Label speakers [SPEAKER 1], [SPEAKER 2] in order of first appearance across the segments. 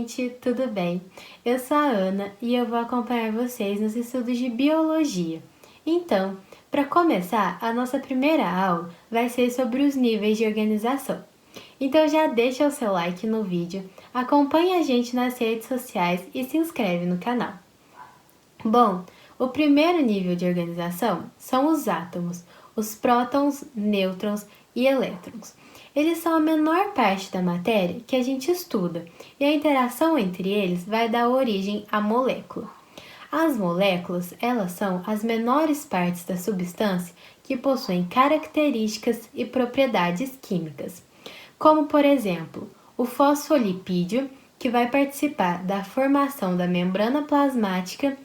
[SPEAKER 1] gente, tudo bem? Eu sou a Ana e eu vou acompanhar vocês nos estudos de biologia. Então, para começar, a nossa primeira aula vai ser sobre os níveis de organização. Então já deixa o seu like no vídeo, acompanhe a gente nas redes sociais e se inscreve no canal. Bom, o primeiro nível de organização são os átomos, os prótons, nêutrons e elétrons. Eles são a menor parte da matéria que a gente estuda e a interação entre eles vai dar origem à molécula. As moléculas, elas são as menores partes da substância que possuem características e propriedades químicas, como por exemplo, o fosfolipídio, que vai participar da formação da membrana plasmática,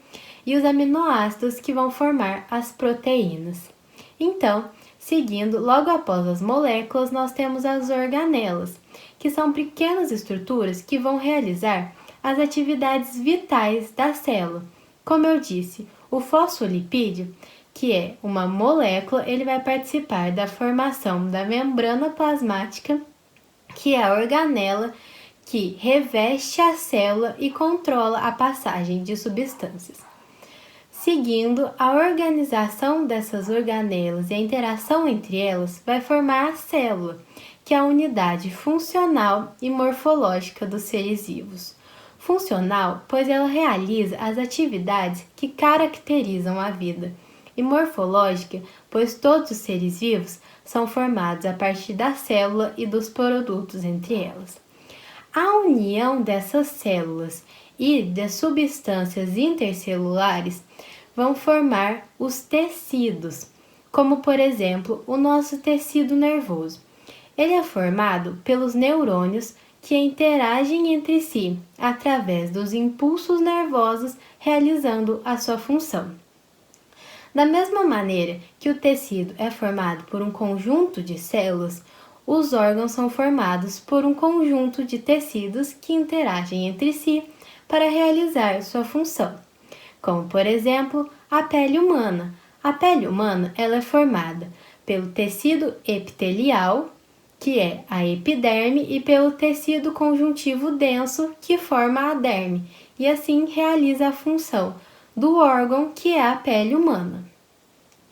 [SPEAKER 1] e os aminoácidos que vão formar as proteínas. Então, seguindo, logo após as moléculas, nós temos as organelas, que são pequenas estruturas que vão realizar as atividades vitais da célula. Como eu disse, o fosfolipídio, que é uma molécula, ele vai participar da formação da membrana plasmática, que é a organela que reveste a célula e controla a passagem de substâncias. Seguindo, a organização dessas organelas e a interação entre elas vai formar a célula, que é a unidade funcional e morfológica dos seres vivos. Funcional, pois ela realiza as atividades que caracterizam a vida, e morfológica, pois todos os seres vivos são formados a partir da célula e dos produtos entre elas. A união dessas células e das substâncias intercelulares vão formar os tecidos, como por exemplo o nosso tecido nervoso. Ele é formado pelos neurônios que interagem entre si através dos impulsos nervosos, realizando a sua função. Da mesma maneira que o tecido é formado por um conjunto de células, os órgãos são formados por um conjunto de tecidos que interagem entre si para realizar sua função, como por exemplo a pele humana. A pele humana ela é formada pelo tecido epitelial, que é a epiderme, e pelo tecido conjuntivo denso, que forma a derme, e assim realiza a função do órgão que é a pele humana.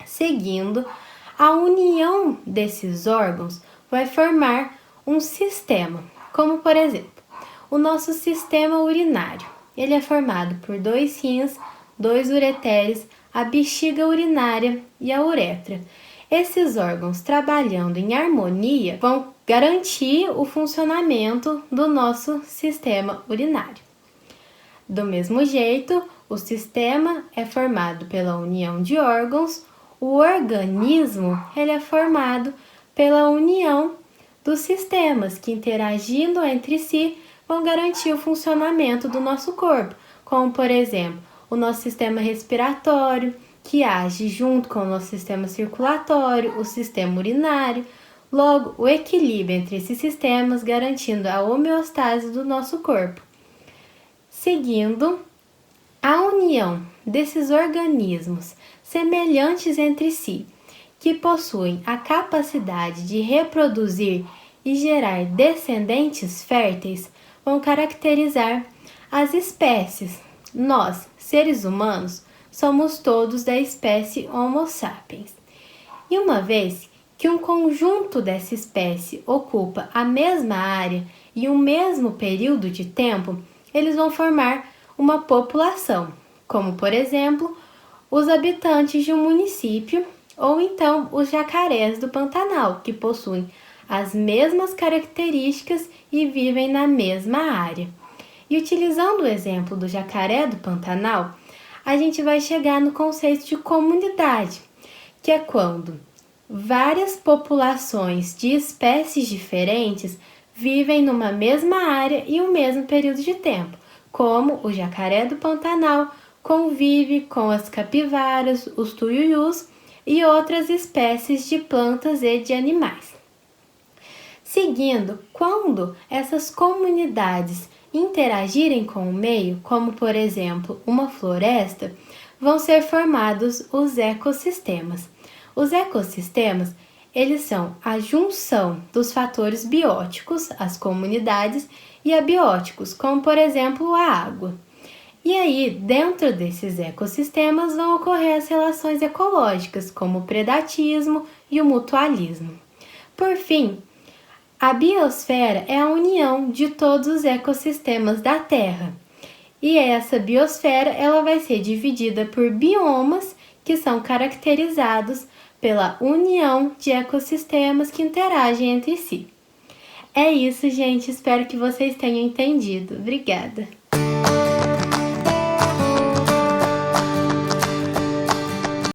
[SPEAKER 1] Seguindo, a união desses órgãos vai formar um sistema, como por exemplo, o nosso sistema urinário. Ele é formado por 2 rins, 2 ureteres, a bexiga urinária e a uretra. Esses órgãos, trabalhando em harmonia, vão garantir o funcionamento do nosso sistema urinário. Do mesmo jeito, o sistema é formado pela união de órgãos. O organismo ele é formado pela união dos sistemas que, interagindo entre si, vão garantir o funcionamento do nosso corpo, como por exemplo, o nosso sistema respiratório, que age junto com o nosso sistema circulatório, o sistema urinário. Logo, o equilíbrio entre esses sistemas, garantindo a homeostase do nosso corpo. Seguindo, a união desses organismos semelhantes entre si, que possuem a capacidade de reproduzir e gerar descendentes férteis, vão caracterizar as espécies. Nós, seres humanos, somos todos da espécie Homo sapiens. E uma vez que um conjunto dessa espécie ocupa a mesma área e o mesmo período de tempo, eles vão formar uma população, como por exemplo, os habitantes de um município ou então os jacarés do Pantanal, que possuem as mesmas características e vivem na mesma área. E utilizando o exemplo do jacaré do Pantanal, a gente vai chegar no conceito de comunidade, que é quando várias populações de espécies diferentes vivem numa mesma área e um mesmo período de tempo, como o jacaré do Pantanal convive com as capivaras, os tuiuius e outras espécies de plantas e de animais. Seguindo, quando essas comunidades interagirem com o meio, como por exemplo uma floresta, vão ser formados os ecossistemas. Os ecossistemas, Eles são a junção dos fatores bióticos, as comunidades, e abióticos, como por exemplo a água. E aí, dentro desses ecossistemas vão ocorrer as relações ecológicas, como o predatismo e o mutualismo. Por fim, a biosfera é a união de todos os ecossistemas da Terra. E essa biosfera ela vai ser dividida por biomas que são caracterizados pela união de ecossistemas que interagem entre si. É isso, gente. Espero que vocês tenham entendido. Obrigada!